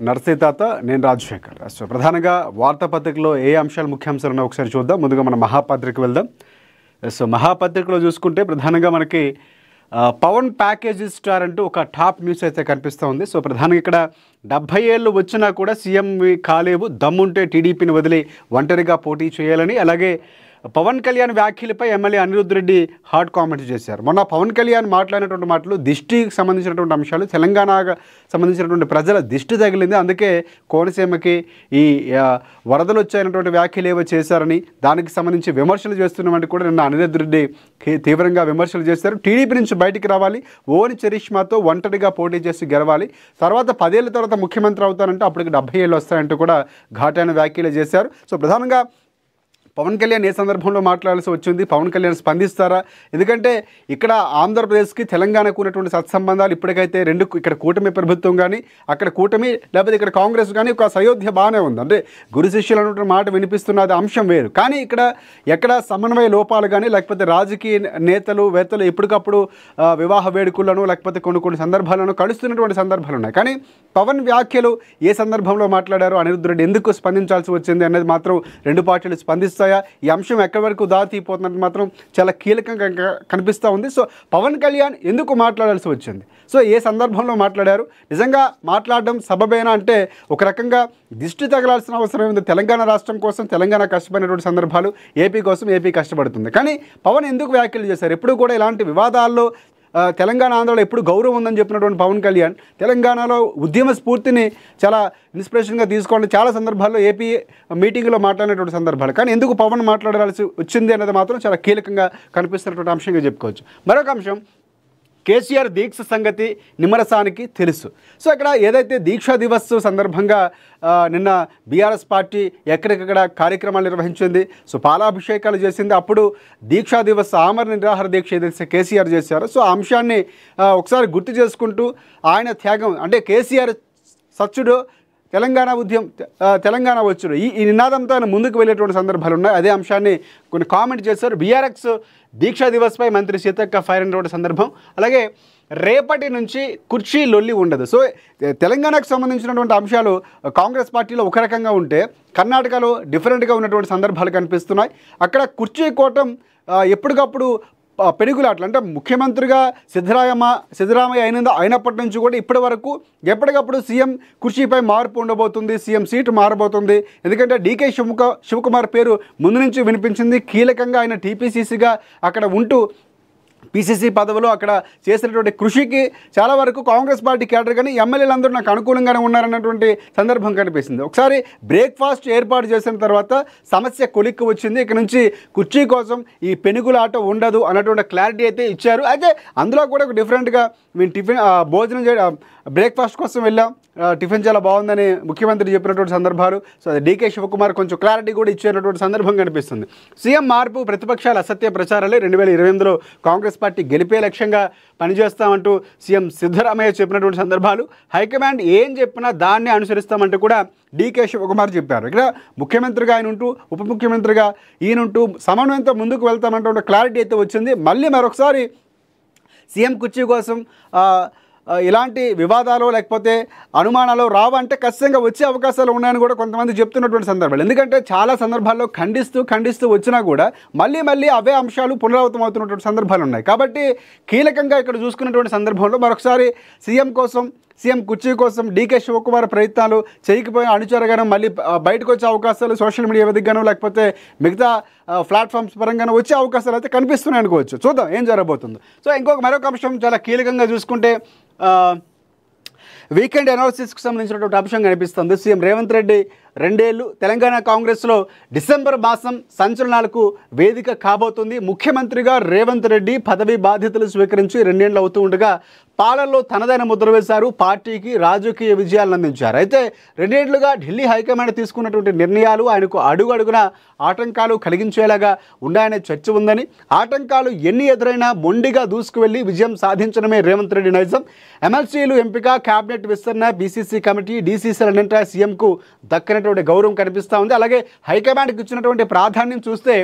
నర్సీ తాత నేను రాజశేఖర్. సో ప్రధానంగా వార్తాపత్రికలో ఏ అంశాలు ముఖ్యాంశాలు ఉన్నాయో ఒకసారి చూద్దాం. ముందుగా మన మహాపత్రిక వెళ్దాం. సో మహాపత్రికలో చూసుకుంటే ప్రధానంగా మనకి పవన్ ప్యాకేజ్ స్టార్ అంటూ ఒక టాప్ న్యూస్ అయితే కనిపిస్తూ ఉంది. సో ప్రధానంగా ఇక్కడ 70 ఏళ్ళు వచ్చినా కూడా సీఎం కాలేవు, దమ్ముంటే టీడీపీని వదిలి ఒంటరిగా పోటీ చేయాలని, అలాగే పవన్ కళ్యాణ్ వ్యాఖ్యలపై MLA Anirudh Reddy hot comments చేశారు. మొన్న పవన్ కళ్యాణ్ మాట్లాడినటువంటి మాటలు దిష్టికి సంబంధించినటువంటి అంశాలు, తెలంగాణకు సంబంధించినటువంటి ప్రజల దిష్టి తగిలింది, అందుకే కోనసీమకి ఈ వరదలు వచ్చాయన్నటువంటి వ్యాఖ్యలు ఏవో చేశారని దానికి సంబంధించి విమర్శలు చేస్తున్నామంటే కూడా నిన్న అనిరుద్ధ్ రెడ్డి తీవ్రంగా విమర్శలు చేశారు. టీడీపీ నుంచి బయటికి రావాలి, ఓని చరిష్మాతో ఒంటరిగా పోటీ చేసి గెలవాలి, తర్వాత 10 ఏళ్ళ తర్వాత ముఖ్యమంత్రి అవుతారంటే అప్పటికి 70 ఏళ్ళు వస్తాయంటూ కూడా ఘాటైన వ్యాఖ్యలు చేశారు. సో ప్రధానంగా పవన్ కళ్యాణ్ ఏ సందర్భంలో మాట్లాడాల్సి వచ్చింది, పవన్ కళ్యాణ్ స్పందిస్తారా? ఎందుకంటే ఇక్కడ ఆంధ్రప్రదేశ్కి తెలంగాణకు ఉన్నటువంటి సత్సంబంధాలు ఇప్పటికైతే ఇక్కడ కూటమి ప్రభుత్వం కానీ, అక్కడ కూటమి లేకపోతే ఇక్కడ కాంగ్రెస్ కానీ ఒక సయోధ్య బాగానే ఉంది. అంటే గురు శిష్యులు అన్నటువంటి మాట వినిపిస్తున్నది అంశం వేరు, కానీ ఎక్కడ సమన్వయ లోపాలు కానీ లేకపోతే రాజకీయ నేతలు వేత్తలు ఎప్పటికప్పుడు వివాహ వేడుకలను లేకపోతే కొన్ని సందర్భాలను కలుస్తున్నటువంటి సందర్భాలు ఉన్నాయి. కానీ పవన్ వ్యాఖ్యలు ఏ సందర్భంలో మాట్లాడారు, అనిరుద్ధ్ రెడ్డి ఎందుకు స్పందించాల్సి వచ్చింది అనేది మాత్రం రెండు పార్టీలు స్పందిస్తాయి. ఈ అంశం ఎక్కడి వరకు దారితీపోతున్నట్టు మాత్రం చాలా కీలకంగా కనిపిస్తూ ఉంది. సో పవన్ కళ్యాణ్ ఎందుకు మాట్లాడాల్సి వచ్చింది, సో ఏ సందర్భంలో మాట్లాడారు, నిజంగా మాట్లాడడం సబబేనా అంటే ఒక రకంగా దిష్టి తగలాల్సిన అవసరం ఉంది. తెలంగాణ రాష్ట్రం కోసం తెలంగాణ కష్టపడినటువంటి సందర్భాలు, ఏపీ కోసం ఏపీ కష్టపడుతుంది. కానీ పవన్ ఎందుకు వ్యాఖ్యలు చేశారు? ఎప్పుడు కూడా ఇలాంటి వివాదాల్లో తెలంగాణ ఆంధ్రలో ఎప్పుడు గౌరవం ఉందని చెప్పినటువంటి పవన్ కళ్యాణ్ తెలంగాణలో ఉద్యమ స్ఫూర్తిని చాలా ఇన్స్పిరేషన్గా తీసుకోవడం చాలా సందర్భాల్లో ఏపీ మీటింగ్లో మాట్లాడినటువంటి సందర్భాలు. కానీ ఎందుకు పవన్ మాట్లాడాల్సి వచ్చింది అనేది మాత్రం చాలా కీలకంగా కనిపిస్తున్నటువంటి అంశంగా చెప్పుకోవచ్చు. మరొక అంశం, కేసీఆర్ దీక్ష సంగతి నిమ్మరసానికి తెలుసు. సో ఇక్కడ ఏదైతే దీక్షా దివస్ సందర్భంగా నిన్న బీఆర్ఎస్ పార్టీ ఎక్కడికక్కడ కార్యక్రమాలు నిర్వహించింది, సో పాలాభిషేకాలు చేసింది. అప్పుడు దీక్షా దివస్ ఆమరణ నిరాహార దీక్ష ఏదైతే కేసీఆర్ చేశారో సో ఆ అంశాన్ని ఒకసారి గుర్తు చేసుకుంటూ ఆయన త్యాగం అంటే కేసీఆర్ సచ్చుడు తెలంగాణ ఉద్యమం తెలంగాణ వచ్చుడు ఈ నినాదంతో ఆయన ముందుకు వెళ్ళేటువంటి సందర్భాలు ఉన్నాయి. అదే అంశాన్ని కొన్ని కామెంట్ చేశారు. బీఆర్ఎస్ దీక్షా దివస్పై మంత్రి సీతక్క ఫైర్ అయినటువంటి సందర్భం. అలాగే రేపటి నుంచి కుర్చీ లొల్లి ఉండదు. సో తెలంగాణకు సంబంధించినటువంటి అంశాలు కాంగ్రెస్ పార్టీలో ఒక రకంగా ఉంటే కర్ణాటకలో డిఫరెంట్గా ఉన్నటువంటి సందర్భాలు కనిపిస్తున్నాయి. అక్కడ కుర్చీ కోటం ఎప్పటికప్పుడు పెనుగులాట్లు అంటే ముఖ్యమంత్రిగా సిద్ధరామయ్య అయినప్పటి నుంచి కూడా ఇప్పటి వరకు ఎప్పటికప్పుడు సీఎం కుర్చీపై మార్పు ఉండబోతుంది, సీఎం సీటు మారబోతుంది. ఎందుకంటే డీకే శివకుమార్ పేరు ముందు నుంచి వినిపించింది. కీలకంగా ఆయన టీపీసీసీగా అక్కడ ఉంటూ పీసీసీ పదవిలో అక్కడ చేసినటువంటి కృషికి చాలా వరకు కాంగ్రెస్ పార్టీ కేడర్ కానీ ఎమ్మెల్యేలందరూ నాకు అనుకూలంగానే ఉన్నారన్నటువంటి సందర్భం కనిపిస్తుంది. ఒకసారి బ్రేక్ఫాస్ట్ ఏర్పాటు చేసిన తర్వాత సమస్య కొలిక్కి వచ్చింది. ఇక నుంచి కుర్చీ కోసం ఈ పెనుగులాట ఉండదు అన్నటువంటి క్లారిటీ అయితే ఇచ్చారు. అయితే అందులో కూడా డిఫరెంట్గా మేము భోజనం చేయడం బ్రేక్ఫాస్ట్ కోసం వెళ్ళాం, టిఫిన్ చాలా బాగుందని ముఖ్యమంత్రి చెప్పినటువంటి సందర్భాలు. సో అది డీకే శివకుమార్ కొంచెం క్లారిటీ కూడా ఇచ్చేటటువంటి సందర్భం కనిపిస్తుంది. సీఎం మార్పు ప్రతిపక్షాల అసత్య ప్రచారాలే 2028లో కాంగ్రెస్ పార్టీ గెలిపే లక్ష్యంగా పనిచేస్తామంటూ సీఎం సిద్ధరామయ్య చెప్పినటువంటి సందర్భాలు. హైకమాండ్ ఏం చెప్పినా దాన్ని అనుసరిస్తామంటూ కూడా డీకే శివకుమార్ చెప్పారు. ఇక్కడ ముఖ్యమంత్రిగా ఆయన ఉంటూ ఉప ముఖ్యమంత్రిగా ఈయనుంటూ సమన్వయంతో ముందుకు వెళ్తామంటే క్లారిటీ అయితే వచ్చింది. మళ్ళీ మరొకసారి సీఎం కుర్చీ కోసం ఇలాంటి వివాదాలు లేకపోతే అనుమానాలు రావంటే ఖచ్చితంగా వచ్చే అవకాశాలు ఉన్నాయని కూడా కొంతమంది చెప్తున్నటువంటి సందర్భాలు. ఎందుకంటే చాలా సందర్భాల్లో ఖండిస్తూ వచ్చినా కూడా మళ్ళీ అవే అంశాలు పునరావృతం అవుతున్నటువంటి సందర్భాలు ఉన్నాయి. కాబట్టి కీలకంగా ఇక్కడ చూసుకున్నటువంటి సందర్భంలో మరొకసారి సీఎం కుర్చీ కోసం డీకే శివకుమార్ ప్రయత్నాలు చేయకపోయిన అనుచరగానం మళ్ళీ బయటకు వచ్చే అవకాశాలు సోషల్ మీడియా వేదికగానో లేకపోతే మిగతా ప్లాట్ఫామ్స్ పరంగానో వచ్చే అవకాశాలు అయితే కనిపిస్తున్నాయి అనుకోవచ్చు. చూద్దాం ఏం జరగబోతుందో. సో మరొక అంశం చాలా కీలకంగా చూసుకుంటే వీకెండ్ అనాలిసిస్కి సంబంధించినటువంటి అంశం కనిపిస్తుంది. సీఎం రేవంత్ రెడ్డి 2 ఏళ్ళు తెలంగాణ కాంగ్రెస్లో డిసెంబర్ మాసం సంచలనాలకు వేదిక కాబోతుంది. ముఖ్యమంత్రిగా రేవంత్ రెడ్డి పదవి బాధ్యతలు స్వీకరించి 2 ఏళ్ళు అవుతూ ఉండగా పాలనలో తనదైన ముద్ర వేశారు, పార్టీకి రాజకీయ విజయాలను అందించారు. అయితే 2 ఏళ్లుగా ఢిల్లీ హైకమాండ్ తీసుకున్నటువంటి నిర్ణయాలు ఆయనకు అడుగడుగున ఆటంకాలు కలిగించేలాగా ఉన్నాయనే చర్చ ఉందని, ఆటంకాలు ఎన్ని ఎదురైనా మొండిగా దూసుకువెళ్లి విజయం సాధించడమే రేవంత్ రెడ్డి నైజం. ఎమ్మెల్సీలు ఎంపిక, కేబినెట్ విస్తరణ, బీసీసీ కమిటీ, డీసీసీలన్నింటా సీఎంకు దక్కినటువంటి గౌరవం కనిపిస్తూ ఉంది. అలాగే హైకమాండ్కి ఇచ్చినటువంటి ప్రాధాన్యం చూస్తే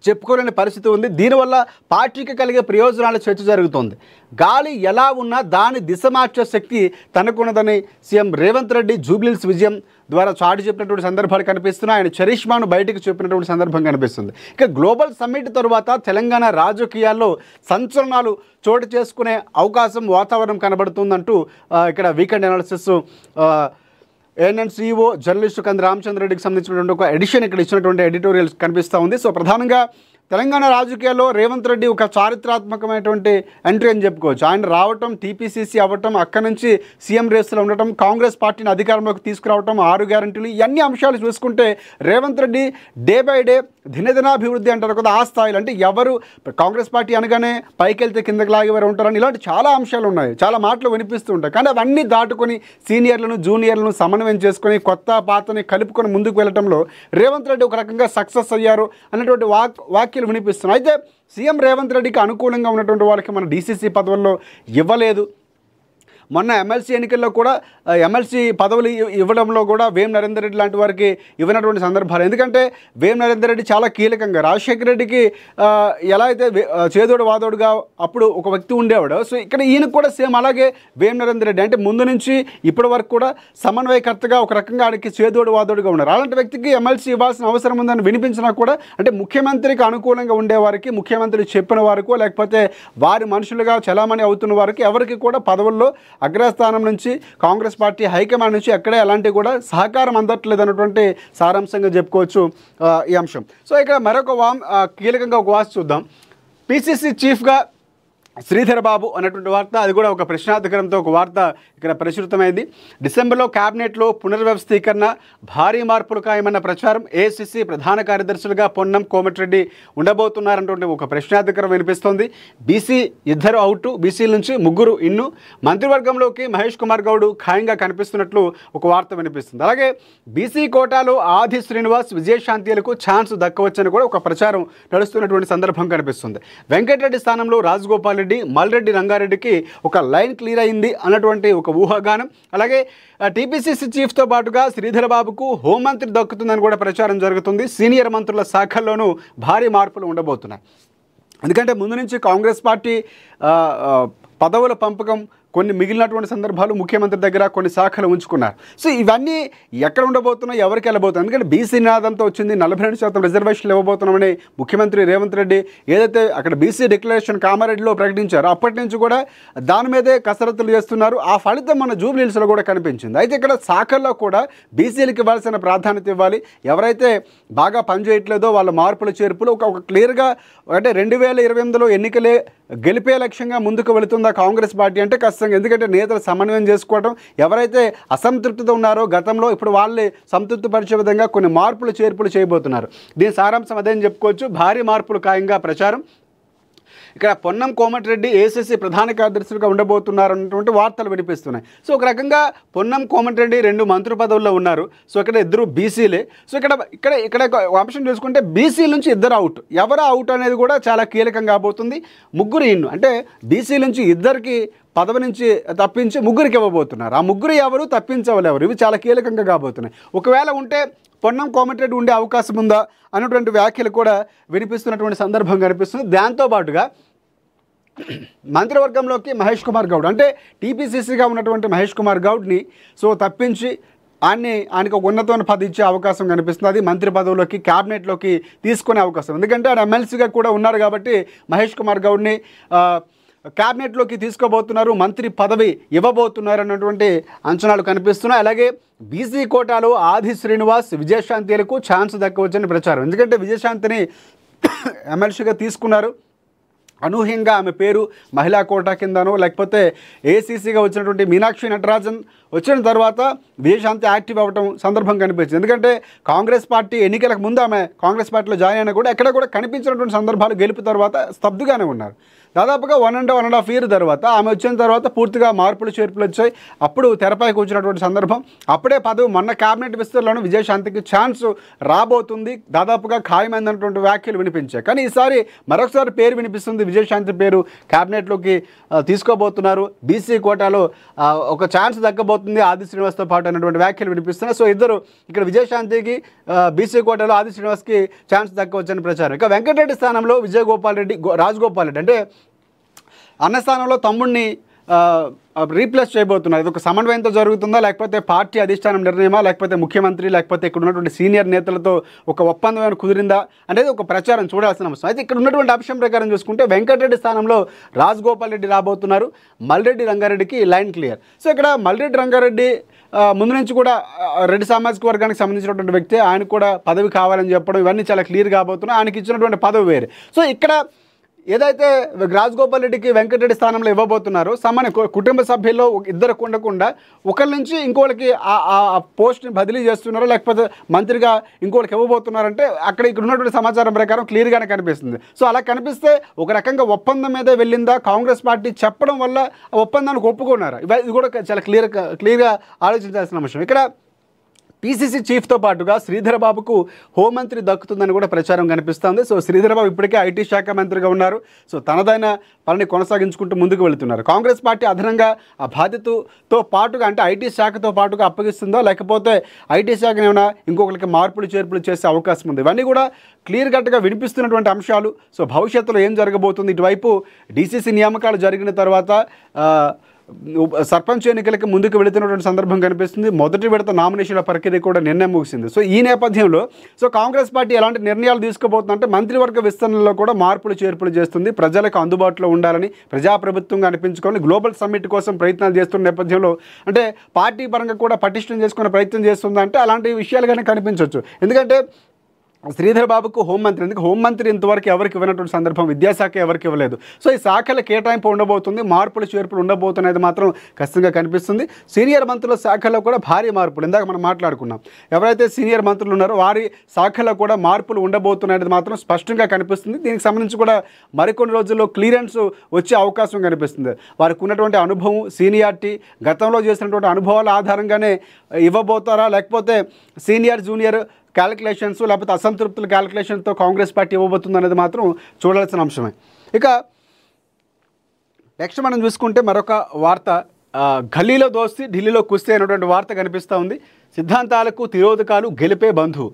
చెప్పుకోలేని పరిస్థితి ఉంది. దీనివల్ల పార్టీకి కలిగే ప్రయోజనాల చర్చ జరుగుతోంది. గాలి ఎలా ఉన్నా దాని దిశ మార్చే శక్తి తనకున్నదని సీఎం రేవంత్ రెడ్డి జూబ్లీహిల్స్ విజయం ద్వారా చాటి చెప్పినటువంటి సందర్భాలు కనిపిస్తున్నాయి. ఆయన చరిష్మాను బయటకు చెప్పినటువంటి సందర్భం కనిపిస్తుంది. ఇక గ్లోబల్ సమ్మిట్ తరువాత తెలంగాణ రాజకీయాల్లో సంచలనాలు చోటు చేసుకునే అవకాశం వాతావరణం కనబడుతుందంటూ ఇక్కడ weekend analysis ANN CEO journalist కంది రామచంద్రరెడ్డికి సంబంధించినటువంటి ఒక ఎడిషన్ ఇక్కడ ఇచ్చినటువంటి ఎడిటోరియల్ కనిపిస్తూ ఉంది. సో ప్రధానంగా తెలంగాణ రాజకీయాల్లో రేవంత్ రెడ్డి ఒక చారిత్రాత్మకమైనటువంటి ఎంట్రీ అని చెప్పుకోవచ్చు. ఆయన రావటం, TPCC అవ్వటం, అక్కడి నుంచి సీఎం రేసులో ఉండటం, కాంగ్రెస్ పార్టీని అధికారంలోకి తీసుకురావటం, 6 గ్యారంటీలు, ఇవన్నీ అంశాలు చూసుకుంటే Revanth Reddy day by day దినదినాభివృద్ధి అంటారు కదా, ఆ స్థాయిలో అంటే ఎవరు కాంగ్రెస్ పార్టీ అనగానే పైకి వెళ్తే కిందకి లాగేవారు ఉంటారని ఇలాంటి చాలా అంశాలు ఉన్నాయి, చాలా మాటలు వినిపిస్తూ ఉంటాయి. కానీ అవన్నీ దాటుకొని సీనియర్లను జూనియర్లను సమన్వయం చేసుకొని కొత్త పాతని కలుపుకొని ముందుకు వెళ్ళటంలో రేవంత్ రెడ్డి ఒక రకంగా సక్సెస్ అయ్యారు అన్నటువంటి వాక్యాలు వినిపిస్తున్నాయి. అయితే సీఎం రేవంత్ రెడ్డికి అనుకూలంగా ఉన్నటువంటి వాళ్ళకి మన DCC పదవుల్లో ఇవ్వలేదు. మొన్న ఎమ్మెల్సీ ఎన్నికల్లో కూడా ఎమ్మెల్సీ పదవులు ఇవ్వడంలో కూడా వేం నరేందర్ రెడ్డి లాంటి వారికి ఇవ్వనటువంటి సందర్భాలు. ఎందుకంటే వేం నరేందర్ రెడ్డి చాలా కీలకంగా రాజశేఖర రెడ్డికి ఎలా అయితే చేదోడు వాదోడుగా అప్పుడు ఒక వ్యక్తి ఉండేవాడు, సో ఇక్కడ ఈయన కూడా సేమ్ అలాగే వేం నరేందర్ రెడ్డి అంటే ముందు నుంచి ఇప్పటి వరకు కూడా సమన్వయకర్తగా ఒక రకంగా ఆడికి చేదోడు వాదోడుగా ఉన్నారు. అలాంటి వ్యక్తికి ఎమ్మెల్సీ ఇవ్వాల్సిన అవసరం ఉందని వినిపించినా కూడా అంటే ముఖ్యమంత్రికి అనుకూలంగా ఉండేవారికి, ముఖ్యమంత్రి చెప్పిన వారికో లేకపోతే వారి మనుషులుగా చలామణి అవుతున్న వారికి ఎవరికి కూడా పదవుల్లో అగ్రస్థానం నుంచి కాంగ్రెస్ పార్టీ హైకమాండ్ నుంచి ఎక్కడే అలాంటివి కూడా సహకారం అందట్లేదు అన్నటువంటి సారాంశంగా చెప్పుకోవచ్చు ఈ అంశం. సో ఇక్కడ మరొక కీలకంగా ఒక వార్త చూద్దాం. PCC చీఫ్గా శ్రీధర్ బాబు అన్నటువంటి వార్త, అది కూడా ఒక ప్రశ్నార్థకరంతో ఒక వార్త ఇక్కడ ప్రచురితమైంది. డిసెంబర్లో క్యాబినెట్లో పునర్వ్యవస్థీకరణ, భారీ మార్పులు ఖాయమన్న ప్రచారం, ACC ప్రధాన కార్యదర్శులుగా పొన్నం కోమటిరెడ్డి ఉండబోతున్నారన్నటువంటి ఒక ప్రశ్నార్థకరం వినిపిస్తోంది. బీసీ 2 అవుట్, బీసీల నుంచి 3 ఇన్ను, మంత్రివర్గంలోకి మహేష్ కుమార్ గౌడ్ ఖాయంగా కనిపిస్తున్నట్లు ఒక వార్త వినిపిస్తుంది. అలాగే బీసీ కోటాలో ఆది శ్రీనివాస్, విజయశాంతిలకు ఛాన్స్ దక్కవచ్చని కూడా ఒక ప్రచారం నడుస్తున్నటువంటి సందర్భం కనిపిస్తుంది. వెంకటరెడ్డి స్థానంలో రాజగోపాల్ రెడ్డి, మల్రెడ్డి రంగారెడ్డికి ఒక లైన్ క్లియర్ అయింది అన్నటువంటి ఒక ఊహాగానం. అలాగే TPCC చీఫ్తో పాటుగా శ్రీధర్ బాబుకు హోంమంత్రి దక్కుతుందని కూడా ప్రచారం జరుగుతుంది. సీనియర్ మంత్రుల శాఖల్లోనూ భారీ మార్పులు ఉండబోతున్నాయి. ఎందుకంటే ముందు నుంచి కాంగ్రెస్ పార్టీ పదవుల పంపకం కొన్ని మిగిలినటువంటి సందర్భాలు ముఖ్యమంత్రి దగ్గర కొన్ని శాఖలు ఉంచుకున్నారు. సో ఇవన్నీ ఎక్కడ ఉండబోతున్నాయి, ఎవరికి వెళ్ళబోతున్నాయి? ఎందుకంటే బీసీ నినాదంతో వచ్చింది 42% రిజర్వేషన్లు ఇవ్వబోతున్నామని ముఖ్యమంత్రి రేవంత్ రెడ్డి ఏదైతే అక్కడ బీసీ డిక్లరేషన్ కామారెడ్డిలో ప్రకటించారో అప్పటి నుంచి కూడా దాని మీదే కసరత్తులు చేస్తున్నారు. ఆ ఫలితం మన జూబ్లీహిల్స్లో కూడా కనిపించింది. అయితే ఇక్కడ శాఖల్లో కూడా బీసీలకు ఇవ్వాల్సిన ప్రాధాన్యత ఇవ్వాలి. ఎవరైతే బాగా పనిచేయట్లేదో వాళ్ళ మార్పులు చేర్పులు ఒక క్లియర్గా అంటే 2028లో ఎన్నికలే గెలిపే లక్ష్యంగా ముందుకు వెళుతుందా కాంగ్రెస్ పార్టీ అంటే ఖచ్చితంగా. ఎందుకంటే నేతలు సమన్వయం చేసుకోవడం, ఎవరైతే అసంతృప్తితో ఉన్నారో గతంలో ఇప్పుడు వాళ్ళని సంతృప్తి పరిచే విధంగా కొన్ని మార్పులు చేర్పులు చేయబోతున్నారు. దీని సారాంశం అదేని చెప్పుకోవచ్చు. భారీ మార్పులు ఖాయంగా ప్రచారం. ఇక్కడ పొన్నం కోమటిరెడ్డి ACC ప్రధాన కార్యదర్శులుగా ఉండబోతున్నారు అన్నటువంటి వార్తలు వినిపిస్తున్నాయి. సో ఒక రకంగా పొన్నం కోమటిరెడ్డి 2 మంత్రి పదవుల్లో ఉన్నారు. సో ఇక్కడ 2 బీసీలే. సో ఇక్కడ ఆప్షన్ చూసుకుంటే బీసీ నుంచి 2 అవుట్. ఎవరు అవుట్ అనేది కూడా చాలా కీలకంగా కాబోతుంది. 3 ఇన్ను అంటే బీసీ నుంచి 2కి పదవి నుంచి తప్పించి 3కి ఇవ్వబోతున్నారు. ఆ 3 ఎవరు, తప్పించవలెవరు, ఇవి చాలా కీలకంగా కాబోతున్నాయి. ఒకవేళ ఉంటే పొన్నం కోమటిరెడ్డి ఉండే అవకాశం ఉందా అన్నటువంటి వ్యాఖ్యలు కూడా వినిపిస్తున్నటువంటి సందర్భం కనిపిస్తుంది. దాంతోపాటుగా మంత్రివర్గంలోకి మహేష్ కుమార్ గౌడ్ అంటే TPCCగా ఉన్నటువంటి మహేష్ కుమార్ గౌడ్ని సో తప్పించి ఆయనకు ఒక ఉన్నతమైన పదవి ఇచ్చే అవకాశం కనిపిస్తుంది. అది మంత్రి పదవులోకి క్యాబినెట్లోకి తీసుకునే అవకాశం. ఎందుకంటే ఆయన ఎమ్మెల్సీగా కూడా ఉన్నారు కాబట్టి మహేష్ కుమార్ గౌడ్ని క్యాబినెట్లోకి తీసుకోబోతున్నారు, మంత్రి పదవి ఇవ్వబోతున్నారు అన్నటువంటి అంచనాలు కనిపిస్తున్నాయి. అలాగే బీసీ కోటాలో ఆది శ్రీనివాస్, విజయశాంతిలకు ఛాన్స్ దక్కవచ్చని ప్రచారం. ఎందుకంటే విజయశాంతిని ఎమ్మెల్సీగా తీసుకున్నారు. అనూహ్యంగా ఆమె పేరు మహిళా కోటా కిందనో లేకపోతే ACCగా వచ్చినటువంటి మీనాక్షి నటరాజన్ వచ్చిన తర్వాత విజయశాంతి యాక్టివ్ అవ్వడం సందర్భం కనిపించింది. ఎందుకంటే కాంగ్రెస్ పార్టీ ఎన్నికలకు ముందు ఆమె కాంగ్రెస్ పార్టీలో జాయిన్ అయినా కూడా ఎక్కడ కూడా కనిపించినటువంటి సందర్భాలు గెలుపు తర్వాత స్తబ్దుగానే ఉన్నారు. దాదాపుగా 1.5 ఇయర్ తర్వాత ఆమె వచ్చిన తర్వాత పూర్తిగా మార్పులు చేర్పులు వచ్చాయి. అప్పుడు తెరపైకి వచ్చినటువంటి సందర్భం. అప్పుడే పదవి మొన్న క్యాబినెట్ విస్తరణలోనే విజయశాంతికి ఛాన్స్ రాబోతుంది, దాదాపుగా ఖాయమైనటువంటి వ్యాఖ్యలు వినిపించాయి. కానీ ఈసారి మరొకసారి పేరు వినిపిస్తుంది, విజయశాంతి పేరు క్యాబినెట్లోకి తీసుకోబోతున్నారు, బీసీ కోటాలో ఒక ఛాన్స్ దక్కబోతుంది ఆది శ్రీనివాస్తో పాటు అన్నటువంటి వ్యాఖ్యలు వినిపిస్తున్నాయి. సో ఇద్దరు ఇక్కడ విజయశాంతికి బీసీ కోటాలో ఆది శ్రీనివాస్కి ఛాన్స్ దక్కవచ్చని ప్రచారం. ఇక వెంకటరెడ్డి స్థానంలో రాజగోపాల్ రెడ్డి అంటే అన్న స్థానంలో తమ్ముడిని రీప్లేస్ చేయబోతున్నారు. ఇది ఒక సమన్వయంతో జరుగుతుందా, లేకపోతే పార్టీ అధిష్టానం నిర్ణయమా, లేకపోతే ముఖ్యమంత్రి, లేకపోతే ఇక్కడ ఉన్నటువంటి సీనియర్ నేతలతో ఒక ఒప్పందం కుదిరిందా అనేది ఒక ప్రచారం చూడాల్సిన అవసరం. అయితే ఇక్కడ ఉన్నటువంటి అంశం ప్రకారం చూసుకుంటే వెంకటరెడ్డి స్థానంలో రాజగోపాల్ రెడ్డి రాబోతున్నారు, మల్రెడ్డి రంగారెడ్డికి లైన్ క్లియర్. సో ఇక్కడ మల్రెడ్డి రంగారెడ్డి ముందు నుంచి కూడా రెడ్డి సామాజిక వర్గానికి సంబంధించినటువంటి వ్యక్తి, ఆయన కూడా పదవి కావాలని చెప్పడం ఇవన్నీ చాలా క్లియర్ కాబోతున్నాయి. ఆయనకి ఇచ్చినటువంటి పదవి వేరే. సో ఇక్కడ ఏదైతే రాజగోపాల్ రెడ్డికి వెంకటరెడ్డి స్థానంలో ఇవ్వబోతున్నారో సామాన్య కుటుంబ సభ్యుల్లో ఇద్దరు ఉండకుండా ఒకరి నుంచి ఇంకోళ్ళకి ఆ పోస్ట్ని బదిలీ చేస్తున్నారో, లేకపోతే మంత్రిగా ఇంకోళ్ళకి ఇవ్వబోతున్నారంటే అక్కడ ఇక్కడ ఉన్నటువంటి సమాచారం ప్రకారం క్లియర్గానే కనిపిస్తుంది. సో అలా కనిపిస్తే ఒక రకంగా ఒప్పందం మీద వెళ్ళిందా కాంగ్రెస్ పార్టీ చెప్పడం వల్ల ఆ ఒప్పందానికి ఒప్పుకున్నారు. ఇది కూడా చాలా క్లియర్గా ఆలోచించాల్సిన అంశం. ఇక్కడ పీసీసీ చీఫ్తో పాటుగా శ్రీధర్ బాబుకు హోంమంత్రి దక్కుతుందని కూడా ప్రచారం కనిపిస్తుంది. సో శ్రీధర్ బాబు ఇప్పటికే ఐటీ శాఖ మంత్రిగా ఉన్నారు. సో తనదైన పనిని కొనసాగించుకుంటూ ముందుకు వెళుతున్నారు. కాంగ్రెస్ పార్టీ అదనంగా ఆ బాధ్యతతో పాటుగా అంటే ఐటీ శాఖతో పాటుగా అప్పగిస్తుందో, లేకపోతే ఐటీ శాఖను ఏమైనా ఇంకొకరికి మార్పులు చేర్పులు చేసే అవకాశం ఉంది. ఇవన్నీ కూడా క్లియర్ కట్గా వినిపిస్తున్నటువంటి అంశాలు. సో భవిష్యత్తులో ఏం జరగబోతుంది, ఇటువైపు డీసీసీ నియామకాలు జరిగిన తర్వాత సర్పంచ్ ఎన్నికలకి ముందుకు వెళుతున్నటువంటి సందర్భం కనిపిస్తుంది. మొదటి విడత నామినేషన్ల ప్రక్రియ కూడా నిన్నే ముగిసింది. సో ఈ నేపథ్యంలో కాంగ్రెస్ పార్టీ ఎలాంటి నిర్ణయాలు తీసుకోబోతుందంటే మంత్రివర్గ విస్తరణలో కూడా మార్పులు చేర్పులు చేస్తుంది. ప్రజలకు అందుబాటులో ఉండాలని ప్రజాప్రభుత్వంగా అనిపించుకొని గ్లోబల్ సమ్మిట్ కోసం ప్రయత్నాలు చేస్తున్న నేపథ్యంలో అంటే పార్టీ పరంగా కూడా పటిష్టం చేసుకునే ప్రయత్నం చేస్తుందంటే అలాంటి విషయాలుగానే కనిపించవచ్చు. ఎందుకంటే శ్రీధర్ బాబుకు హోంమంత్రి, ఎందుకు హోంమంత్రి ఇంతవరకు ఎవరికి ఇవ్వనటువంటి సందర్భం, విద్యాశాఖ ఎవరికి ఇవ్వలేదు. సో ఈ శాఖల కేటాయింపు ఉండబోతుంది, మార్పులు చేర్పులు ఉండబోతున్నది మాత్రం ఖచ్చితంగా కనిపిస్తుంది. సీనియర్ మంత్రుల శాఖలో కూడా భారీ మార్పులు, ఇందాక మనం మాట్లాడుకున్నాం, ఎవరైతే సీనియర్ మంత్రులు ఉన్నారో వారి శాఖలో కూడా మార్పులు ఉండబోతున్నది మాత్రం స్పష్టంగా కనిపిస్తుంది. దీనికి సంబంధించి కూడా మరికొన్ని రోజుల్లో క్లియరెన్స్ వచ్చే అవకాశం కనిపిస్తుంది. వారికి ఉన్నటువంటి అనుభవం, సీనియారిటీ, గతంలో చేసినటువంటి అనుభవాల ఆధారంగానే ఇవ్వబోతారా, లేకపోతే సీనియర్ జూనియర్ క్యాలిక్యులేషన్స్ లేకపోతే అసంతృప్తుల క్యాలిక్యులేషన్తో కాంగ్రెస్ పార్టీ ఇవ్వబోతుంది అనేది మాత్రం చూడాల్సిన అంశమే. ఇక నెక్స్ట్ మనం చూసుకుంటే మరొక వార్త, గల్లీలో దోస్తీ ఢిల్లీలో కుస్తీ అనేటువంటి వార్త కనిపిస్తూ ఉంది. సిద్ధాంతాలకు తిరోధకాలు గెలిపే బంధు,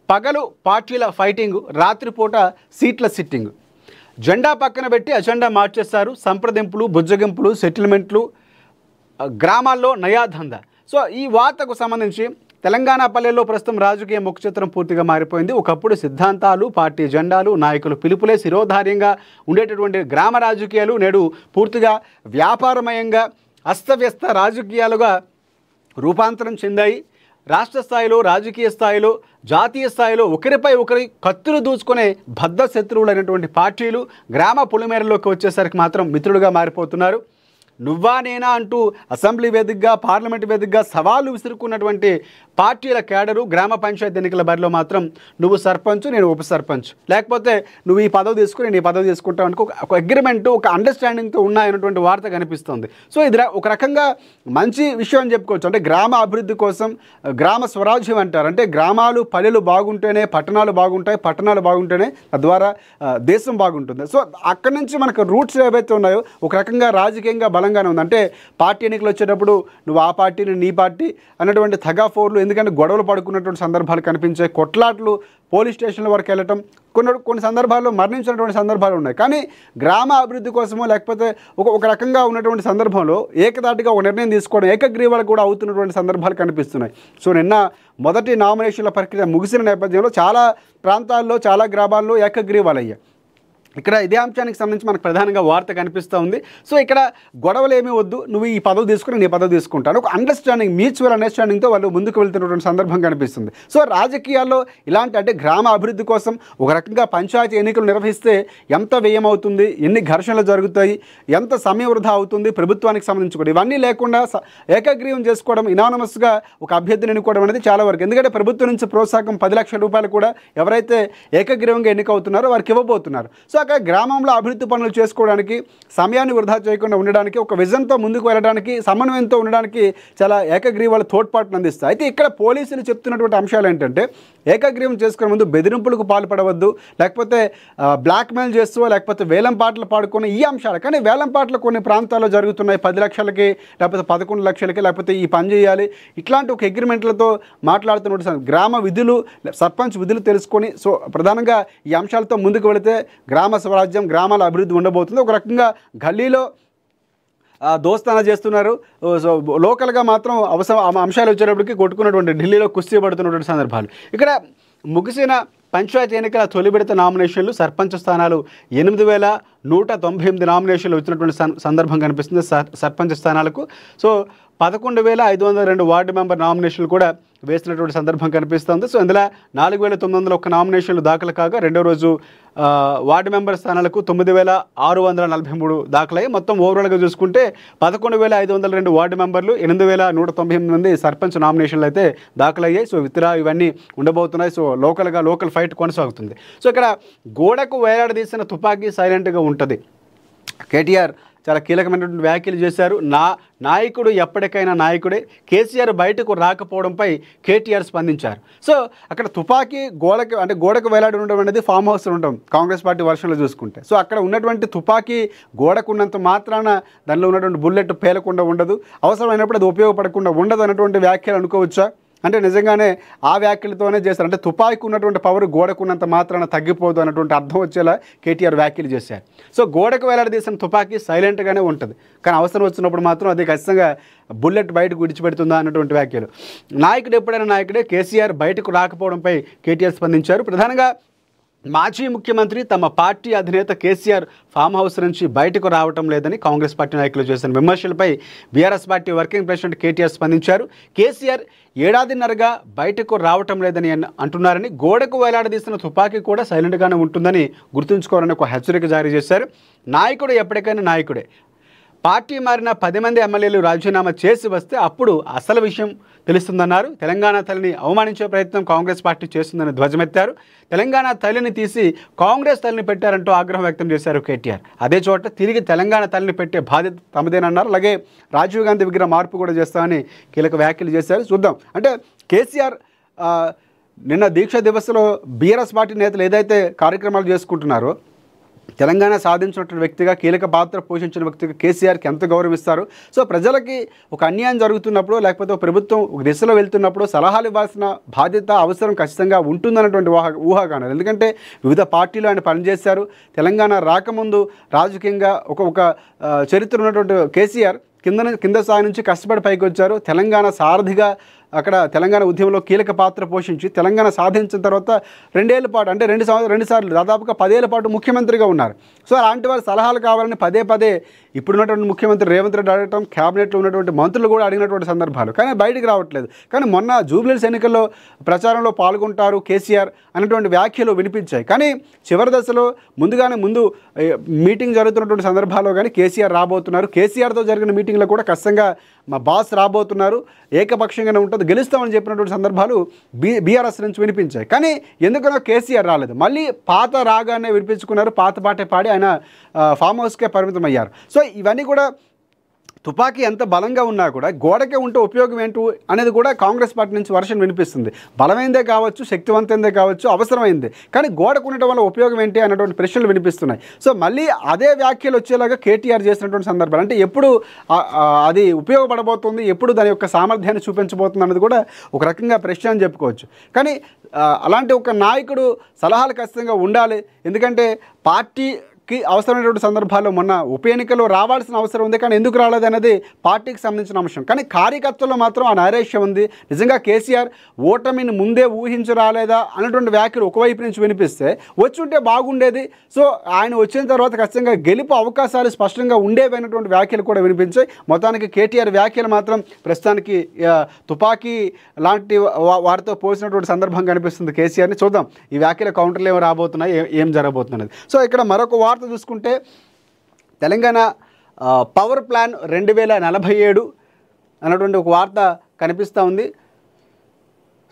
పగలు పార్టీల ఫైటింగ్, రాత్రిపూట సీట్ల సిట్టింగ్, జెండా పక్కన పెట్టి అజెండా మార్చేస్తారు, సంప్రదింపులు, బుజ్జగింపులు, సెటిల్మెంట్లు, గ్రామాల్లో నయాధంద. సో ఈ వార్తకు సంబంధించి తెలంగాణ పల్లెల్లో ప్రస్తుతం రాజకీయ ముఖచిత్రం పూర్తిగా మారిపోయింది. ఒకప్పుడు సిద్ధాంతాలు, పార్టీ జెండాలు, నాయకులు పిలుపులే శిరోధార్యంగా ఉండేటటువంటి గ్రామ రాజకీయాలు నేడు పూర్తిగా వ్యాపారమయంగా అస్తవ్యస్త రాజకీయాలుగా రూపాంతరం చెందాయి. రాష్ట్ర స్థాయిలో, రాజకీయ స్థాయిలో, జాతీయ స్థాయిలో ఒకరిపై ఒకరి కత్తులు దూచుకునే బద్ధ శత్రువులైనటువంటి పార్టీలు గ్రామ పులిమేరలోకి వచ్చేసరికి మాత్రం మిత్రులుగా మారిపోతున్నారు. నువ్వా నేనా అంటూ అసెంబ్లీ వేదికగా, పార్లమెంట్ వేదికగా సవాళ్ళు విసురుకున్నటువంటి పార్టీల కేడరు గ్రామ పంచాయతీ ఎన్నికల బరిలో మాత్రం నువ్వు సర్పంచ్, నేను ఉప సర్పంచ్, లేకపోతే నువ్వు ఈ పదవి తీసుకుని నేను ఈ పదవి తీసుకుంటావు అనుకో, ఒక అగ్రిమెంట్, ఒక అండర్స్టాండింగ్తో ఉన్నాయన్నటువంటి వార్త కనిపిస్తుంది. సో ఇది ఒక రకంగా మంచి విషయం అని చెప్పుకోవచ్చు. అంటే గ్రామ అభివృద్ధి కోసం గ్రామ స్వరాజ్యం అంటారు. అంటే గ్రామాలు, పల్లెలు బాగుంటేనే పట్టణాలు బాగుంటాయి, పట్టణాలు బాగుంటేనే తద్వారా దేశం బాగుంటుంది. సో అక్కడి నుంచి మనకు రూట్స్ ఏవైతే ఉన్నాయో ఒక రకంగా రాజకీయంగా బలంగానే ఉంది. అంటే పార్టీ ఎన్నికలు వచ్చేటప్పుడు నువ్వు ఆ పార్టీని, నీ పార్టీ అన్నటువంటి తగాఫోర్లు, ఎందుకంటే గొడవలు పడుకున్నటువంటి సందర్భాలు కనిపించాయి, కొట్లాట్లు, పోలీస్ స్టేషన్ల వరకు వెళ్ళటం, కొన్ని సందర్భాల్లో మరణించినటువంటి సందర్భాలు ఉన్నాయి. కానీ గ్రామ అభివృద్ధి కోసమో లేకపోతే ఒక రకంగా ఉన్నటువంటి సందర్భంలో ఏకదాటిగా ఒక నిర్ణయం తీసుకోవడం, ఏకగ్రీవాలు కూడా అవుతున్నటువంటి సందర్భాలు కనిపిస్తున్నాయి. సో నిన్న మొదటి నామినేషన్ల ప్రక్రియ ముగిసిన నేపథ్యంలో చాలా ప్రాంతాల్లో, చాలా గ్రామాల్లో ఏకగ్రీవాలు అయ్యాయి. ఇక్కడ ఇదే అంశానికి సంబంధించి మనకు ప్రధానంగా వార్త కనిపిస్తూ ఉంది. సో ఇక్కడ గొడవలు ఏమీ వద్దు, నువ్వు ఈ పదవి తీసుకుని నీ పదవి తీసుకుంటాను, ఒక అండర్స్టాండింగ్, మ్యూచువల్ అండర్స్టాండింగ్తో వాళ్ళు ముందుకు వెళ్తున్నటువంటి సందర్భం కనిపిస్తుంది. సో రాజకీయాల్లో ఇలాంటి అంటే గ్రామ అభివృద్ధి కోసం ఒక రకంగా పంచాయతీ ఎన్నికలు నిర్వహిస్తే ఎంత వ్యయం అవుతుంది, ఎన్ని ఘర్షణలు జరుగుతాయి, ఎంత సమయం వృధా అవుతుంది ప్రభుత్వానికి సంబంధించి కూడా, ఇవన్నీ లేకుండా ఏకగ్రీవం చేసుకోవడం, ఇనానమస్గా ఒక అభ్యర్థిని ఎన్నుకోవడం అనేది చాలా వరకు. ఎందుకంటే ప్రభుత్వం నుంచి ప్రోత్సాహం 10 లక్షల రూపాయలు కూడా ఎవరైతే ఏకగ్రీవంగా ఎన్నికవుతున్నారో వారికి ఇవ్వబోతున్నారు. సో అక్కడ గ్రామంలో అభివృద్ధి పనులు చేసుకోవడానికి, సమయాన్ని వృధా చేయకుండా ఉండడానికి, ఒక విజన్తో ముందుకు వెళ్ళడానికి, సమన్వయంతో ఉండడానికి చాలా ఏకగ్రీవాల తోడ్పాటును అందిస్తాయి. అయితే ఇక్కడ పోలీసులు చెప్తున్నటువంటి అంశాలు ఏంటంటే, ఏకగ్రీవం చేసుకునే ముందు బెదిరింపులకు పాల్పడవద్దు, లేకపోతే బ్లాక్మెయిల్ చేస్తూ, లేకపోతే వేలం పాటలు పాడుకుని ఈ అంశాలు. కానీ వేలం పాటలు కొన్ని ప్రాంతాల్లో జరుగుతున్నాయి. 10 లక్షలకి, లేకపోతే 11 లక్షలకి, లేకపోతే ఈ పని చేయాలి, ఇట్లాంటి ఒక అగ్రిమెంట్లతో మాట్లాడుతున్న గ్రామ విధులు, సర్పంచ్ విధులు తెలుసుకొని, సో ప్రధానంగా ఈ అంశాలతో ముందుకు వెళితే గ్రామ స్వరాజ్యం, గ్రామాల అభివృద్ధి ఉండబోతుంది. ఒక రకంగా గల్లీలో దోస్తానా చేస్తున్నారు. సో లోకల్గా మాత్రం అంశాలు వచ్చేటప్పటికి కొట్టుకున్నటువంటి ఢిల్లీలో కుస్తీ పడుతున్నటువంటి సందర్భాలు. ఇక్కడ ముగిసిన పంచాయతీ ఎన్నికల తొలి విడత నామినేషన్లు, సర్పంచ్ స్థానాలు 8,198 నామినేషన్లు వచ్చినటువంటి సందర్భం కనిపిస్తుంది సర్పంచ్ స్థానాలకు. సో 11,502 వార్డు మెంబర్ నామినేషన్లు కూడా వేసినటువంటి సందర్భం కనిపిస్తుంది. సో ఇందులో 4,901 నామినేషన్లు దాఖలు కాగా, రెండో రోజు వార్డు మెంబర్ స్థానాలకు 9,643 దాఖలయ్యి. మొత్తం ఓవరాల్గా చూసుకుంటే 11,502 వార్డు మెంబర్లు, 8,198 మంది సర్పంచ్ నామినేషన్లు అయితే దాఖలయ్యాయి. సో ఇవన్నీ ఉండబోతున్నాయి. సో లోకల్ ఫైట్ కొనసాగుతుంది. సో ఇక్కడ గోడకు వేలాడదీసిన తుపాకీ సైలెంట్గా ఉంటుంది. కేటీఆర్ చాలా కీలకమైనటువంటి వ్యాఖ్యలు చేశారు. నాయకుడు ఎప్పటికైనా నాయకుడే. కేసీఆర్ బయటకు రాకపోవడంపై కేటీఆర్ స్పందించారు. సో అక్కడ తుపాకీ గోడకు వేలాడి ఉండడం అనేది ఫామ్ హౌస్లో ఉంటాం కాంగ్రెస్ పార్టీ వర్షంలో చూసుకుంటే. సో అక్కడ ఉన్నటువంటి తుపాకీ గోడకు ఉన్నంత మాత్రాన దానిలో ఉన్నటువంటి బుల్లెట్ పేలకుండా ఉండదు, అవసరమైనప్పుడు అది ఉపయోగపడకుండా ఉండదు అన్నటువంటి వ్యాఖ్యలు అనుకోవచ్చా? అంటే నిజంగానే ఆ వ్యాఖ్యలతోనే చేశారు. అంటే తుపాకీకి ఉన్నటువంటి పవర్ గోడకున్నంత మాత్రాన తగ్గిపోదు అన్నటువంటి అర్థం వచ్చేలా కేటీఆర్ వ్యాఖ్యలు చేశారు. సో గోడకు వేలాడదీసిన తుపాకీ సైలెంట్గానే ఉంటుంది, కానీ అవసరం వచ్చినప్పుడు మాత్రం అది ఖచ్చితంగా బుల్లెట్ బయటకు విడిచిపెడుతుందా అన్నటువంటి వ్యాఖ్యలు. నాయకుడు ఎప్పుడైనా నాయకుడే. కేసీఆర్ బయటకు రాకపోవడంపై కేటీఆర్ స్పందించారు. ప్రధానంగా మాజీ ముఖ్యమంత్రి తమ పార్టీ అధినేత కేసీఆర్ ఫామ్ హౌస్ నుంచి బయటకు రావటం లేదని కాంగ్రెస్ పార్టీ నాయకులు చేసిన విమర్శలపై BRS party working president KTR స్పందించారు. కేసీఆర్ ఏడాదిన్నరగా బయటకు రావటం లేదని అంటున్నారని, గోడకు వేలాడదీసిన తుపాకీ కూడా సైలెంట్గానే ఉంటుందని గుర్తుంచుకోవాలని ఒక హెచ్చరిక జారీ చేశారు. నాయకుడు ఎప్పటికైనా నాయకుడే. పార్టీ మారిన 10 మంది ఎమ్మెల్యేలు రాజీనామా చేసి వస్తే అప్పుడు అసలు విషయం తెలుస్తుందన్నారు. తెలంగాణ తల్లిని అవమానించే ప్రయత్నం కాంగ్రెస్ పార్టీ చేస్తుందని ధ్వజమెత్తారు. తెలంగాణ తల్లిని తీసి కాంగ్రెస్ తల్లిని పెట్టారంటూ ఆగ్రహం వ్యక్తం చేశారు కేటీఆర్. అదే చోట తిరిగి తెలంగాణ తల్లిని పెట్టే బాధ్యత తమదేనన్నారు. అలాగే రాజీవ్ గాంధీ విగ్రహ మార్పు కూడా చేస్తామని కీలక వ్యాఖ్యలు చేశారు. చూద్దాం. అంటే కేసీఆర్ నిన్న దీక్ష దివస్లో బీఆర్ఎస్ పార్టీ నేతలు ఏదైతే కార్యక్రమాలు చేసుకుంటున్నారో, తెలంగాణ సాధించినటువంటి వ్యక్తిగా, కీలక పాత్ర పోషించిన వ్యక్తిగా కేసీఆర్కి ఎంత గౌరవిస్తారు. సో ప్రజలకి ఒక అన్యాయం జరుగుతున్నప్పుడు, లేకపోతే ప్రభుత్వం ఒక దిశలో వెళ్తున్నప్పుడు సలహాలు ఇవ్వాల్సిన బాధ్యత, అవసరం ఖచ్చితంగా ఉంటుందన్నటువంటి ఊహాగానాలు. ఎందుకంటే వివిధ పార్టీలు ఆయన పనిచేశారు. తెలంగాణ రాకముందు రాజకీయంగా ఒక చరిత్ర ఉన్నటువంటి కేసీఆర్ కింద స్థాయి నుంచి కష్టపడి పైకి వచ్చారు. తెలంగాణ సారథిగా అక్కడ తెలంగాణ ఉద్యమంలో కీలక పాత్ర పోషించి తెలంగాణ సాధించిన తర్వాత 2 ఏళ్ల పాటు, అంటే 2 సార్లు దాదాపుగా 10 ఏళ్ల పాటు ముఖ్యమంత్రిగా ఉన్నారు. సో అలాంటి వారి సలహాలు కావాలని పదే ఇప్పుడున్నటువంటి ముఖ్యమంత్రి రేవంత్ రెడ్డి అడగటం, క్యాబినెట్లో ఉన్నటువంటి మంత్రులు కూడా అడిగినటువంటి సందర్భాలు, కానీ బయటికి రావట్లేదు. కానీ మొన్న జూబ్లీహిల్స్ ఎన్నికల్లో ప్రచారంలో పాల్గొంటారు కేసీఆర్ అన్నటువంటి వ్యాఖ్యలు వినిపించాయి. కానీ చివరి దశలో ముందు మీటింగ్ జరుగుతున్నటువంటి సందర్భాల్లో కానీ కేసీఆర్ రాబోతున్నారు. కేసీఆర్తో జరిగిన మీటింగ్లో కూడా ఖచ్చితంగా మా బాస్ రాబోతున్నారు, ఏకపక్షంగానే ఉంటుంది, గెలుస్తామని చెప్పినటువంటి సందర్భాలు బీఆర్ఎస్ నుంచి వినిపించాయి. కానీ ఎందుకనో కేసీఆర్ రాలేదు. మళ్ళీ పాత రాగానే వినిపించుకున్నారు, పాత పాటే పాడి ఆయన ఫామ్ హౌస్కే పరిమితం అయ్యారు. సో ఇవన్నీ కూడా తుపాకీ ఎంత బలంగా ఉన్నా కూడా గోడకే ఉంటే ఉపయోగం ఏంటి అనేది కూడా కాంగ్రెస్ పార్టీ నుంచి వర్షన్ వినిపిస్తుంది. బలమైందే కావచ్చు, శక్తివంతమైందే కావచ్చు, అవసరమైంది, కానీ గోడకు ఉండటం వల్ల ఉపయోగం ఏంటి అన్నటువంటి ప్రశ్నలు వినిపిస్తున్నాయి. సో మళ్ళీ అదే వ్యాఖ్యలు వచ్చేలాగా కేటీఆర్ చేసినటువంటి సందర్భాలు, అంటే ఎప్పుడు అది ఉపయోగపడబోతుంది, ఎప్పుడు దాని యొక్క సామర్థ్యాన్ని చూపించబోతుంది అన్నది కూడా ఒక రకంగా ప్రశ్న అని చెప్పుకోవచ్చు. కానీ అలాంటి ఒక నాయకుడు సలహాలు ఖచ్చితంగా ఉండాలి. ఎందుకంటే పార్టీకి అవసరమైనటువంటి సందర్భాల్లో మొన్న ఉప ఎన్నికల్లో రావాల్సిన అవసరం ఉంది, కానీ ఎందుకు రాలేదు అనేది పార్టీకి సంబంధించిన అంశం. కానీ కార్యకర్తల్లో మాత్రం ఆ నైరాశ్యం ఉంది. నిజంగా కేసీఆర్ ఓటమిని ముందే ఊహించి రాలేదా అన్నటువంటి వ్యాఖ్యలు ఒకవైపు నుంచి వినిపిస్తే, వచ్చుంటే బాగుండేది, సో ఆయన వచ్చిన తర్వాత ఖచ్చితంగా గెలుపు అవకాశాలు స్పష్టంగా ఉండేవి అన్నటువంటి వ్యాఖ్యలు కూడా వినిపించాయి. మొత్తానికి కేటీఆర్ వ్యాఖ్యలు మాత్రం ప్రస్తుతానికి తుపాకీ లాంటి వారితో పోసినటువంటి సందర్భం కనిపిస్తుంది కేసీఆర్ని. చూద్దాం ఈ వ్యాఖ్యల కౌంటర్లు ఏమి రాబోతున్నాయి, ఏం జరగబోతున్నది. సో ఇక్కడ మరొక వార్త చూసుకుంటే, తెలంగాణ పవర్ ప్లాన్ 2047 అన్నటువంటి ఒక వార్త కనిపిస్తూ ఉంది.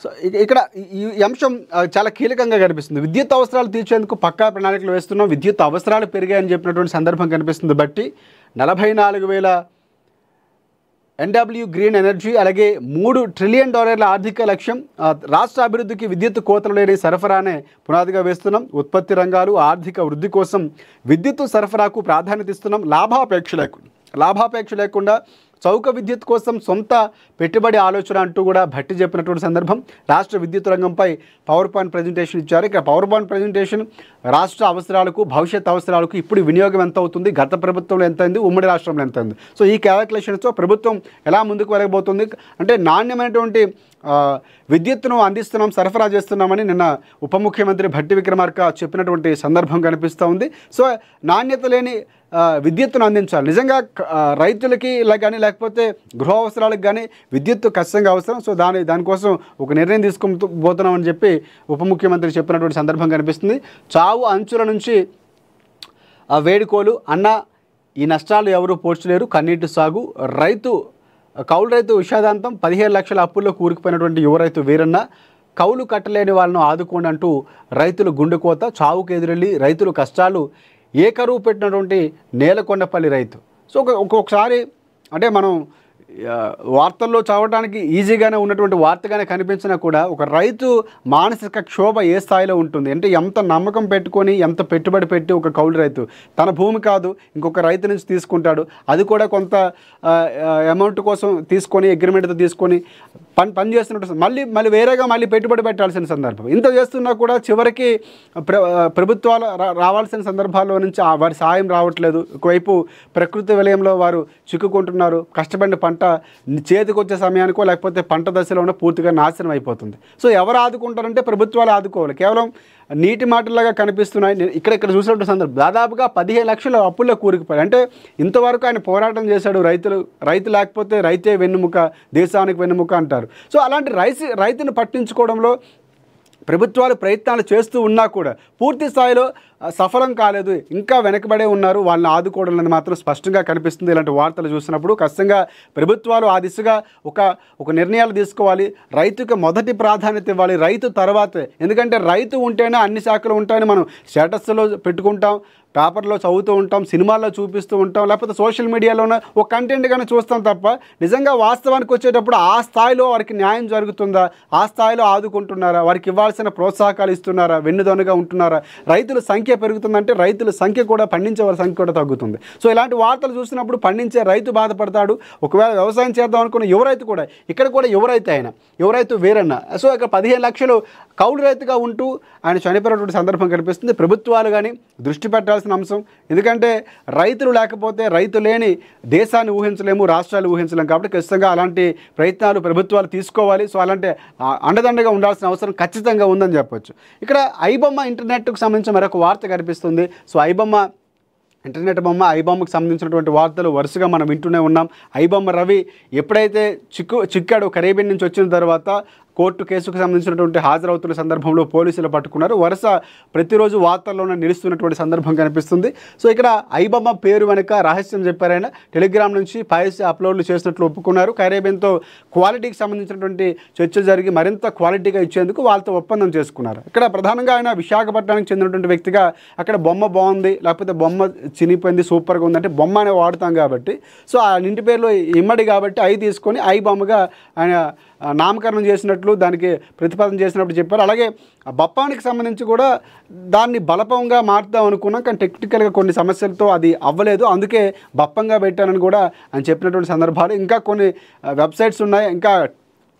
సో ఇక్కడ ఈ అంశం చాలా కీలకంగా కనిపిస్తుంది. విద్యుత్ అవసరాలు తీర్చేందుకు పక్కా ప్రణాళికలు వేస్తున్నాం, విద్యుత్ అవసరాలు పెరిగాయని చెప్పినటువంటి సందర్భం కనిపిస్తుంది. బట్టి 44,000 NW గ్రీన్ ఎనర్జీ, అలాగే $3 ట్రిలియన్ ఆర్థిక లక్ష్యం, రాష్ట్ర అభివృద్ధికి విద్యుత్ కోతలు లేని సరఫరానే పునాదిగా వేస్తున్నాం. ఉత్పత్తి రంగాలు ఆర్థిక వృద్ధి కోసం విద్యుత్ సరఫరాకు ప్రాధాన్యత ఇస్తున్నాం. లాభాపేక్ష లేకుండా చౌక విద్యుత్ కోసం సొంత పెట్టుబడి ఆలోచన అంటూ కూడా భట్టి చెప్పినటువంటి సందర్భం. రాష్ట్ర విద్యుత్ రంగంపై పవర్ పాయింట్ ప్రజెంటేషన్ ఇచ్చారు. ఇక్కడ పవర్ పాయింట్ ప్రజెంటేషన్ రాష్ట్ర అవసరాలకు, భవిష్యత్ అవసరాలకు ఇప్పుడు వినియోగం ఎంత అవుతుంది, గత ప్రభుత్వంలో ఎంత అయింది, ఉమ్మడి రాష్ట్రంలో ఎంత అయింది, సో ఈ క్యాలిక్యులేషన్స్తో ప్రభుత్వం ఎలా ముందుకు వెళ్ళబోతుంది అంటే నాణ్యమైనటువంటి విద్యుత్తును అందిస్తున్నాం, సరఫరా చేస్తున్నామని నిన్న ఉప ముఖ్యమంత్రి భట్టి విక్రమార్క చెప్పినటువంటి సందర్భం కనిపిస్తూ ఉంది. సో నాణ్యత లేని విద్యుత్తును అందించాలి. నిజంగా రైతులకి ఇలా కానీ లేకపోతే గృహ అవసరాలకు కానీ విద్యుత్తు ఖచ్చితంగా అవసరం. సో దానికోసం ఒక నిర్ణయం తీసుకుపోతున్నామని చెప్పి ఉప ముఖ్యమంత్రి చెప్పినటువంటి సందర్భం కనిపిస్తుంది. చావు అంచుల నుంచి వేడుకోలు అన్న ఈ నష్టాలు ఎవరు పోడ్చలేరు, కన్నీటి సాగు, కౌలు రైతు విషాదాంతం, 15 లక్షల అప్పుల్లో కూరుకుపోయినటువంటి యువ రైతు వీరన్న, కౌలు కట్టలేని వాళ్ళను ఆదుకోండి అంటూ రైతులు గుండెకోత, చావుకు ఎదురెళ్ళి రైతులు కష్టాలు ఏకరువు పెట్టినటువంటి నేలకొండపల్లి రైతు. సో ఒక్కొక్కసారి అంటే మనం వార్తల్లో చదవడానికి ఈజీగానే ఉన్నటువంటి వార్తగానే కనిపించినా కూడా ఒక రైతు మానసిక క్షోభ ఏ స్థాయిలో ఉంటుంది అంటే ఎంత నమ్మకం పెట్టుకొని ఎంత పెట్టుబడి పెట్టి ఒక కౌలు రైతు తన భూమి కాదు ఇంకొక రైతు నుంచి తీసుకుంటాడు, అది కూడా కొంత అమౌంట్ కోసం తీసుకొని అగ్రిమెంట్తో తీసుకొని పని చేస్తున్నట్టు మళ్ళీ వేరేగా పెట్టుబడి పెట్టాల్సిన సందర్భం. ఇంత చేస్తున్నా కూడా చివరికి ప్రభుత్వాలు రావాల్సిన సందర్భాల్లో నుంచి వారి సాయం రావట్లేదు. ఒకవైపు ప్రకృతి విలయంలో వారు చిక్కుకుంటున్నారు, కష్టపడిన పంట చేతికి వచ్చే సమయానికో లేకపోతే పంట దశలోనే పూర్తిగా నాశనం అయిపోతుంది. సో ఎవరు ఆదుకుంటారంటే ప్రభుత్వాలు ఆదుకోవాలి. కేవలం నీటి మాటలాగా కనిపిస్తున్నాయి. ఇక్కడ చూసినట్టు సందర్భం దాదాపుగా 15 లక్షల అప్పుల్లో కూరుకుపోయారు. అంటే ఇంతవరకు ఆయన పోరాటం చేశాడు. రైతు లేకపోతే రైతే వెన్నుముక, దేశానికి వెన్నుముక అంటారు. సో అలాంటి రైతును పట్టించుకోవడంలో ప్రభుత్వాలు ప్రయత్నాలు చేస్తూ ఉన్నా కూడా పూర్తి స్థాయిలో సఫలం కాలేదు, ఇంకా వెనకబడే ఉన్నారు. వాళ్ళని ఆదుకోవడం అనేది మాత్రం స్పష్టంగా కనిపిస్తుంది. ఇలాంటి వార్తలు చూసినప్పుడు ఖచ్చితంగా ప్రభుత్వాలు ఆ దిశగా ఒక నిర్ణయాలు తీసుకోవాలి. రైతుకి మొదటి ప్రాధాన్యత ఇవ్వాలి, రైతు తర్వాతే. ఎందుకంటే రైతు ఉంటేనే అన్ని శాఖలు ఉంటాయని మనం స్టేటస్లో పెట్టుకుంటాం, పేపర్లో చదువుతూ ఉంటాం, సినిమాల్లో చూపిస్తూ ఉంటాం, లేకపోతే సోషల్ మీడియాలోనే ఒక కంటెంట్గానే చూస్తాం తప్ప నిజంగా వాస్తవానికి వచ్చేటప్పుడు ఆ స్థాయిలో వారికి న్యాయం జరుగుతుందా, ఆ స్థాయిలో ఆదుకుంటున్నారా, వారికి ఇవ్వాల్సిన ప్రోత్సాహకాలు ఇస్తున్నారా, వెన్నుదన్నుగా ఉంటున్నారా, రైతుల సంఖ్య పెరుగుతుందంటే రైతుల సంఖ్య కూడా, పండించే వారి సంఖ్య కూడా తగ్గుతుంది. సో ఇలాంటి వార్తలు చూసినప్పుడు పండించే రైతు బాధపడతాడు. ఒకవేళ వ్యవసాయం చేద్దాం అనుకున్న యువ రైతు కూడా, ఇక్కడ కూడా యువ రైతు వీరన్న. సో ఇక్కడ 15 లక్షలు కౌలు రైతుగా ఉంటూ ఆయన చనిపోయినటువంటి సందర్భం కనిపిస్తుంది. ప్రభుత్వాలు కానీ దృష్టి పెట్టాల్సిన అంశం. ఎందుకంటే రైతులు లేకపోతే, రైతు లేని దేశాన్ని ఊహించలేము, రాష్ట్రాలు ఊహించలేము. కాబట్టి ఖచ్చితంగా అలాంటి ప్రయత్నాలు ప్రభుత్వాలు తీసుకోవాలి. సో అలాంటి అండదండగా ఉండాల్సిన అవసరం ఖచ్చితంగా ఉందని చెప్పొచ్చు. ఇక్కడ ఐబొమ్మ ఇంటర్నెట్కు సంబంధించిన మరొక వార్త కనిపిస్తుంది. సో ఇంటర్నెట్ బొమ్మ ఐబొమ్మకు సంబంధించినటువంటి వార్తలు వరుసగా మనం వింటూనే ఉన్నాం. ఐబొమ్మ రవి ఎప్పుడైతే చిక్కాడు కరేబియన్ నుంచి వచ్చిన తర్వాత కోర్టు కేసుకు సంబంధించినటువంటి హాజరవుతున్న సందర్భంలో పోలీసులు పట్టుకున్నారు. వరుస ప్రతిరోజు వార్తల్లోనే నిలుస్తున్నటువంటి సందర్భం కనిపిస్తుంది. సో ఇక్కడ ఐబొమ్మ పేరు వెనుక రహస్యం చెప్పారైనా టెలిగ్రామ్ నుంచి పైరసీ అప్లోడ్లు చేసినట్లు ఒప్పుకున్నారు. కరేబియన్తో క్వాలిటీకి సంబంధించినటువంటి చర్చ జరిగి మరింత క్వాలిటీగా ఇచ్చేందుకు వాళ్ళతో ఒప్పందం చేసుకున్నారు. ఇక్కడ ప్రధానంగా ఆయన విశాఖపట్నానికి చెందినటువంటి వ్యక్తిగా అక్కడ బొమ్మ బాగుంది, లేకపోతే బొమ్మ చినిపోయింది, సూపర్గా ఉంది అంటే బొమ్మ అనే వాడుతాం కాబట్టి, సో ఆ ఇంటి పేరులో ఇమ్మడి కాబట్టి ఐ తీసుకొని ఐబొమ్మగా ఆయన నామకరణం చేసినట్లు, దానికి ప్రతిపాదన చేసినప్పుడు చెప్పారు. అలాగే బప్పానికి సంబంధించి కూడా దాన్ని బలపంగా మార్చుదాం అనుకున్నాం, కానీ టెక్నికల్గా కొన్ని సమస్యలతో అది అవ్వలేదు, అందుకే బప్పంగా పెట్టానని కూడా ఆయన చెప్పినటువంటి సందర్భాలు. ఇంకా కొన్ని వెబ్సైట్స్ ఉన్నాయి, ఇంకా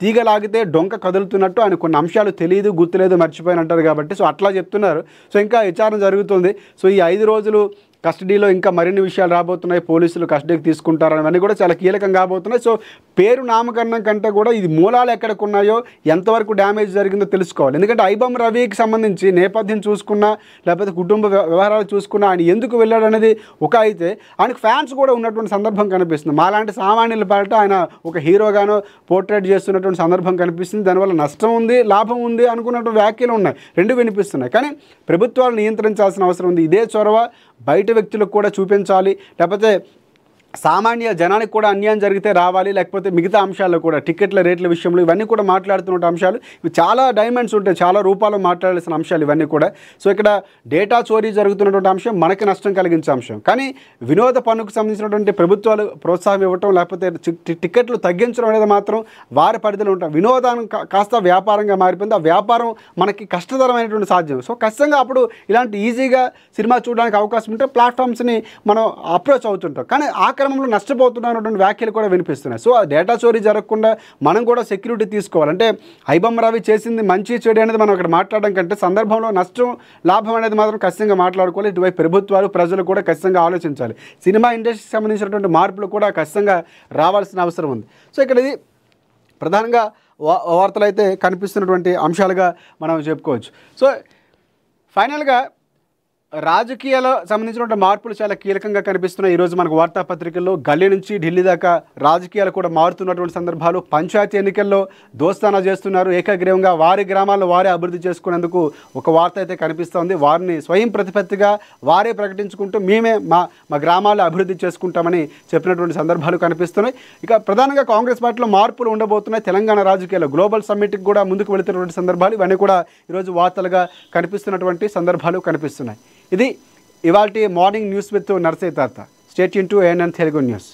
తీగలాగితే డొంక కదులుతున్నట్టు ఆయన కొన్ని అంశాలు తెలియదు, గుర్తులేదు, మర్చిపోయిన అంటారు కాబట్టి సో అట్లా చెప్తున్నారు. సో ఇంకా విచారణ జరుగుతుంది. సో ఈ 5 రోజులు కస్టడీలో ఇంకా మరిన్ని విషయాలు రాబోతున్నాయి, పోలీసులు కస్టడీకి తీసుకుంటారని అవన్నీ కూడా చాలా కీలకం కాబోతున్నాయి. సో పేరు నామకరణం కంటే కూడా ఇది మూలాలు ఎక్కడికి ఉన్నాయో, ఎంతవరకు డ్యామేజ్ జరిగిందో తెలుసుకోవాలి. ఎందుకంటే ఐబొమ్మ రవికి సంబంధించి నేపథ్యం చూసుకున్నా లేకపోతే కుటుంబ వ్యవహారాలు చూసుకున్నా ఆయన ఎందుకు వెళ్ళాడు అనేది ఒక అయితే, ఆయనకు ఫ్యాన్స్ కూడా ఉన్నటువంటి సందర్భం కనిపిస్తుంది. మాలాంటి సామాన్యుల పాట ఆయన ఒక హీరోగానో పోర్ట్రేట్ చేస్తున్నటువంటి సందర్భం కనిపిస్తుంది. దానివల్ల నష్టం ఉంది, లాభం ఉంది అనుకున్నటువంటి వ్యాఖ్యలు ఉన్నాయి, రెండు వినిపిస్తున్నాయి. కానీ ప్రభుత్వాలు నియంత్రించాల్సిన అవసరం ఉంది. ఇదే చొరవ బయట వ్యక్తులకు కూడా చూపించాలి, లేకపోతే సామాన్య జనానికి కూడా అన్యాయం జరిగితే రావాలి, లేకపోతే మిగతా అంశాల్లో కూడా టికెట్ల రేట్ల విషయంలో ఇవన్నీ కూడా మాట్లాడుతున్న అంశాలు. ఇవి చాలా డైమెన్షన్స్ ఉంటాయి, చాలా రూపాల్లో మాట్లాడాల్సిన అంశాలు ఇవన్నీ కూడా. సో ఇక్కడ డేటా చోరీ జరుగుతున్నటువంటి అంశం మనకి నష్టం కలిగించే అంశం. కానీ వినోద పన్నుకు సంబంధించినటువంటి ప్రభుత్వాలు ప్రోత్సాహం ఇవ్వటం, లేకపోతే టికెట్లు తగ్గించడం అనేది మాత్రం వారి పరిధిలో ఉంటాం. వినోదాన్ని కాస్త వ్యాపారంగా మారిపోయింది. ఆ వ్యాపారం మనకి కష్టతరమైనటువంటి సాధ్యం. సో ఖచ్చితంగా అప్పుడు ఇలాంటి ఈజీగా సినిమా చూడడానికి అవకాశం ఉంటే ప్లాట్ఫామ్స్ని మనం అప్రోచ్ అవుతుంటాం. కానీ ఆ క్రమంలో నష్టపోతున్నటువంటి వ్యాఖ్యలు కూడా వినిపిస్తున్నాయి. సో ఆ డేటా చోరీ జరగకుండా మనం కూడా సెక్యూరిటీ తీసుకోవాలి. అంటే ఐబొమ్మ రవి చేసింది మంచి చెడు అనేది మనం ఇక్కడ మాట్లాడడం కంటే సందర్భంలో నష్టం లాభం అనేది మాత్రం ఖచ్చితంగా మాట్లాడుకోవాలి. ఇటువైపు ప్రభుత్వాలు ప్రజలు కూడా ఖచ్చితంగా ఆలోచించాలి. సినిమా ఇండస్ట్రీకి సంబంధించినటువంటి మార్పులు కూడా ఖచ్చితంగా రావాల్సిన అవసరం ఉంది. సో ఇక్కడ ఇది ప్రధానంగా వార్తలు అయితే కనిపిస్తున్నటువంటి అంశాలుగా మనం చెప్పుకోవచ్చు. సో ఫైనల్గా రాజకీయాల సంబంధించినటువంటి మార్పులు చాలా కీలకంగా కనిపిస్తున్నాయి. ఈరోజు మనకు వార్తాపత్రికల్లో గల్లీ నుంచి ఢిల్లీ దాకా రాజకీయాలు కూడా మారుతున్నటువంటి సందర్భాలు. పంచాయతీ ఎన్నికల్లో దోస్తానా చేస్తున్నారు. ఏకగ్రీవంగా వారి గ్రామాల్లో వారే అభివృద్ధి చేసుకునేందుకు ఒక వార్త అయితే కనిపిస్తోంది. వారిని స్వయం ప్రతిపత్తిగా వారే ప్రకటించుకుంటూ మేమే మా గ్రామాల్లో అభివృద్ధి చేసుకుంటామని చెప్పినటువంటి సందర్భాలు కనిపిస్తున్నాయి. ఇక ప్రధానంగా కాంగ్రెస్ పార్టీలో మార్పులు ఉండబోతున్నాయి. తెలంగాణ రాజకీయాల్లో గ్లోబల్ సమ్మిట్కి కూడా ముందుకు వెళుతున్నటువంటి సందర్భాలు ఇవన్నీ కూడా ఈరోజు వార్తలుగా కనిపిస్తున్నటువంటి సందర్భాలు కనిపిస్తున్నాయి. ఇది ఇవాల్టి మార్నింగ్ న్యూస్ విత్ నర్సయ్య తాత. Stay tune to ANN Telugu news.